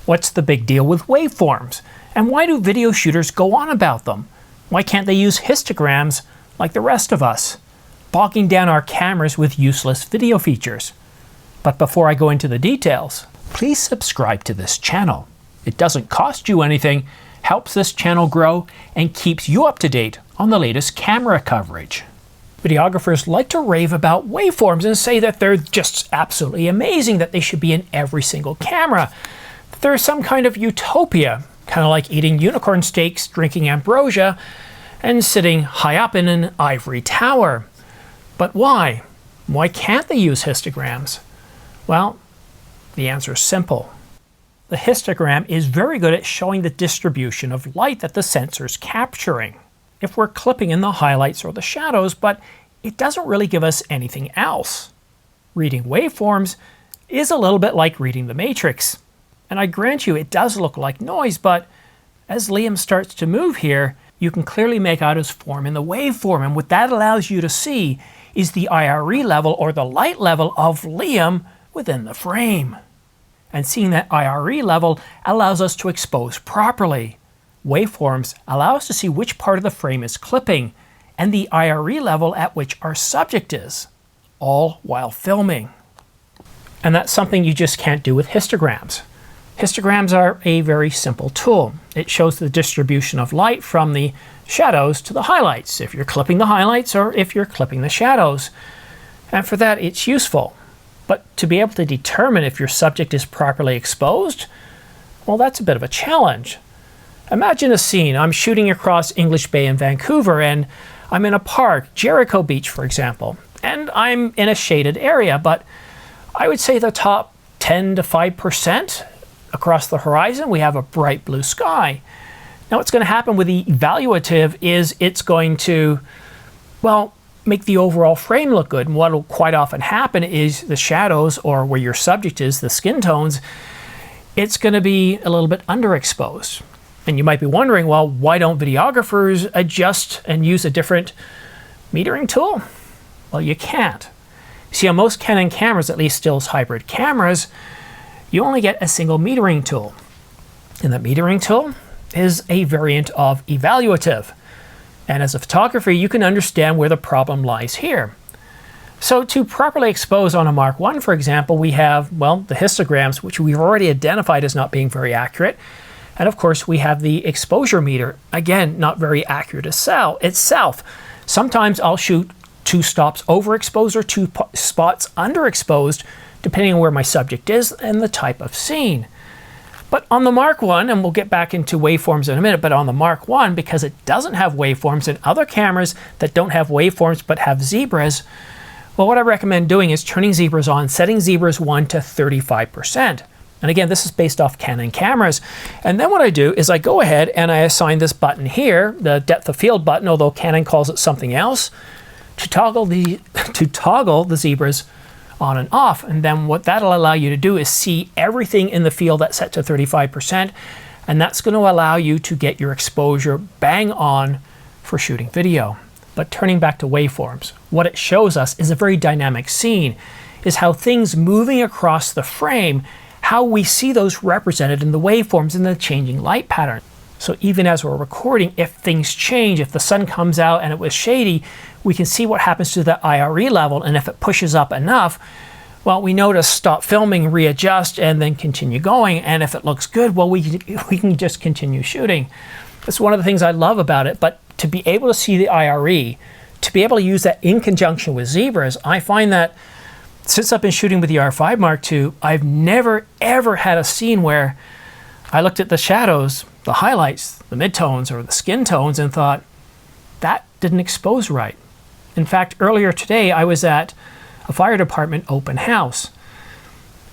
What's the big deal with waveforms? And why do video shooters go on about them? Why can't they use histograms like the rest of us, bogging down our cameras with useless video features? But before I go into the details, please subscribe to this channel. It doesn't cost you anything, helps this channel grow, and keeps you up to date on the latest camera coverage. Videographers like to rave about waveforms and say that they're just absolutely amazing, that they should be in every single camera. There's some kind of utopia, kind of like eating unicorn steaks, drinking ambrosia, and sitting high up in an ivory tower. But why? Why can't they use histograms? Well, the answer is simple. The histogram is very good at showing the distribution of light that the sensor's capturing, if we're clipping in the highlights or the shadows, but it doesn't really give us anything else. Reading waveforms is a little bit like reading the Matrix. And I grant you, it does look like noise, but as Liam starts to move here, you can clearly make out his form in the waveform. And what that allows you to see is the IRE level, or the light level, of Liam within the frame. And seeing that IRE level allows us to expose properly. Waveforms allow us to see which part of the frame is clipping, and the IRE level at which our subject is, all while filming. And that's something you just can't do with histograms. Histograms are a very simple tool. It shows the distribution of light from the shadows to the highlights, if you're clipping the highlights or if you're clipping the shadows. And for that, it's useful. But to be able to determine if your subject is properly exposed, well, that's a bit of a challenge. Imagine a scene. I'm shooting across English Bay in Vancouver, and I'm in a park, Jericho Beach, for example, and I'm in a shaded area, but I would say the top 10 to 5% across the horizon, we have a bright blue sky. Now, what's going to happen with the evaluative is it's going to, well, make the overall frame look good. And what will quite often happen is the shadows, or where your subject is, the skin tones, it's going to be a little bit underexposed. And you might be wondering, well, why don't videographers adjust and use a different metering tool? Well, you can't. See, on most Canon cameras, at least stills hybrid cameras, you only get a single metering tool. And that metering tool is a variant of evaluative. And as a photographer, you can understand where the problem lies here. So to properly expose on a Mark I, for example, we have, well, the histograms, which we've already identified as not being very accurate. And of course, we have the exposure meter, again, not very accurate itself. Sometimes I'll shoot 2 stops overexposed or 2 spots underexposed, depending on where my subject is and the type of scene. But on the Mark I, and we'll get back into waveforms in a minute, but on the Mark I, because it doesn't have waveforms, and other cameras that don't have waveforms but have zebras, well, what I recommend doing is turning zebras on, setting zebras 1 to 35%. And again, this is based off Canon cameras. And then what I do is I go ahead and I assign this button here, the depth of field button, although Canon calls it something else, to toggle the zebras on and off. And then what that'll allow you to do is see everything in the field that's set to 35%. And that's going to allow you to get your exposure bang on for shooting video. But turning back to waveforms, what it shows us is a very dynamic scene, is how things moving across the frame, how we see those represented in the waveforms in the changing light pattern. So even as we're recording, if things change, if the sun comes out and it was shady, we can see what happens to the IRE level, and if it pushes up enough, well, we know to stop filming, readjust, and then continue going. And if it looks good, well, we can just continue shooting. That's one of the things I love about it. But to be able to see the IRE, to be able to use that in conjunction with zebras, I find that since I've been shooting with the R5 Mark II, I've never, ever had a scene where I looked at the shadows, the highlights, the midtones, or the skin tones, and thought, that didn't expose right. In fact, earlier today, I was at a fire department open house,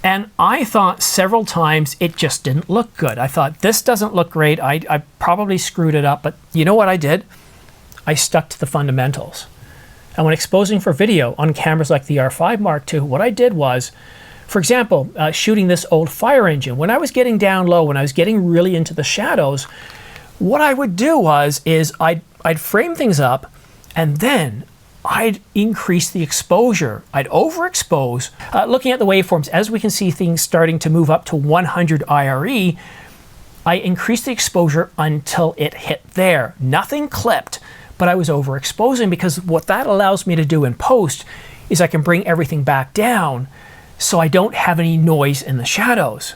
and I thought several times it just didn't look good. I thought, this doesn't look great. I probably screwed it up, but you know what I did? I stuck to the fundamentals. And when exposing for video on cameras like the R5 Mark II, what I did was, for example, shooting this old fire engine, when I was getting down low, when I was getting really into the shadows, what I would do is I'd frame things up, and then I'd increase the exposure. I'd overexpose. Looking at the waveforms, as we can see things starting to move up to 100 IRE, I increased the exposure until it hit there. Nothing clipped, but I was overexposing, because what that allows me to do in post is I can bring everything back down so I don't have any noise in the shadows.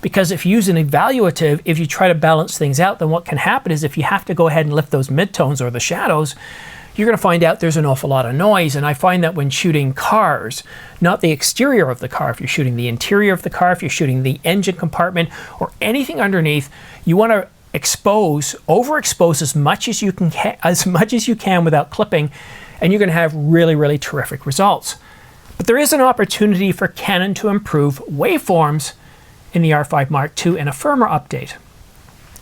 Because if you use an evaluative, if you try to balance things out, then what can happen is if you have to go ahead and lift those midtones or the shadows, you're going to find out there's an awful lot of noise. And I find that when shooting cars, not the exterior of the car, if you're shooting the interior of the car, if you're shooting the engine compartment or anything underneath, you want to overexpose as much as you can without clipping, and you're going to have really, really terrific results. But there is an opportunity for Canon to improve waveforms in the R5 Mark II in a firmware update.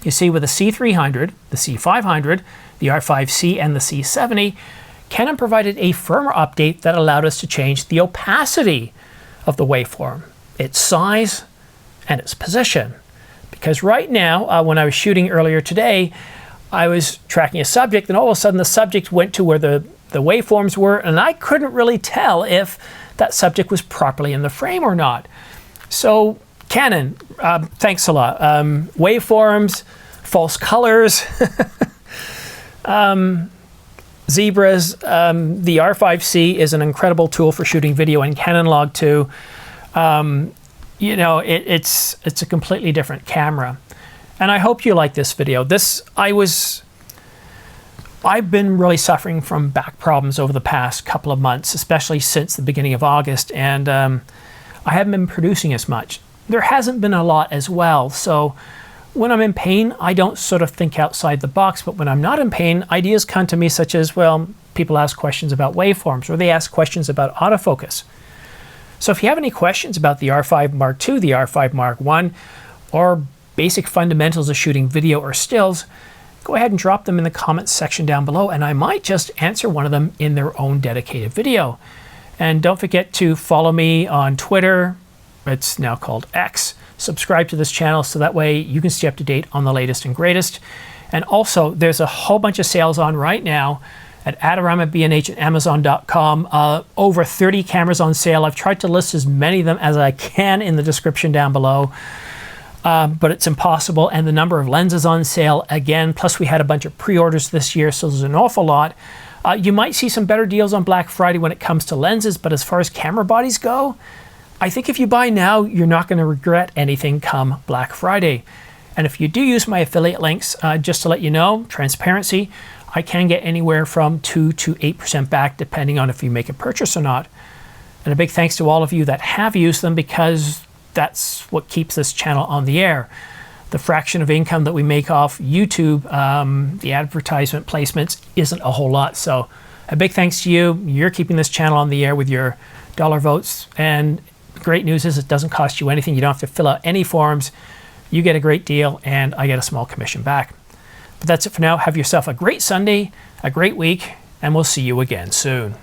You see, with the C300, the C500, the R5C, and the C70, Canon provided a firmware update that allowed us to change the opacity of the waveform, its size, and its position. Because right now, when I was shooting earlier today, I was tracking a subject, and all of a sudden the subject went to where the waveforms were, and I couldn't really tell if that subject was properly in the frame or not. So Canon, thanks a lot. Waveforms, false colors, zebras. The R5C is an incredible tool for shooting video in Canon Log 2. You know, it's a completely different camera. And I hope you like this video. I've been really suffering from back problems over the past couple of months, especially since the beginning of August, and I haven't been producing as much. There hasn't been a lot as well, so when I'm in pain, I don't sort of think outside the box, but when I'm not in pain, ideas come to me such as, well, people ask questions about waveforms, or they ask questions about autofocus. So if you have any questions about the R5 Mark II, the R5 Mark I, or basic fundamentals of shooting video or stills, go ahead and drop them in the comments section down below, and I might just answer one of them in their own dedicated video. And don't forget to follow me on Twitter. It's now called X. Subscribe to this channel so that way you can stay up to date on the latest and greatest. And also, there's a whole bunch of sales on right now at Adorama, B&H, and Amazon.com. Over 30 cameras on sale. I've tried to list as many of them as I can in the description down below. But it's impossible, and the number of lenses on sale again, plus we had a bunch of pre-orders this year, so there's an awful lot. You might see some better deals on Black Friday when it comes to lenses, but as far as camera bodies go, I think if you buy now, you're not going to regret anything come Black Friday. And if you do use my affiliate links, just to let you know, transparency, I can get anywhere from 2 to 8% back depending on if you make a purchase or not. And a big thanks to all of you that have used them, because that's what keeps this channel on the air. The fraction of income that we make off YouTube, the advertisement placements, isn't a whole lot. So a big thanks to you. You're keeping this channel on the air with your dollar votes. And the great news is it doesn't cost you anything. You don't have to fill out any forms. You get a great deal, and I get a small commission back. But that's it for now. Have yourself a great Sunday, a great week, and we'll see you again soon.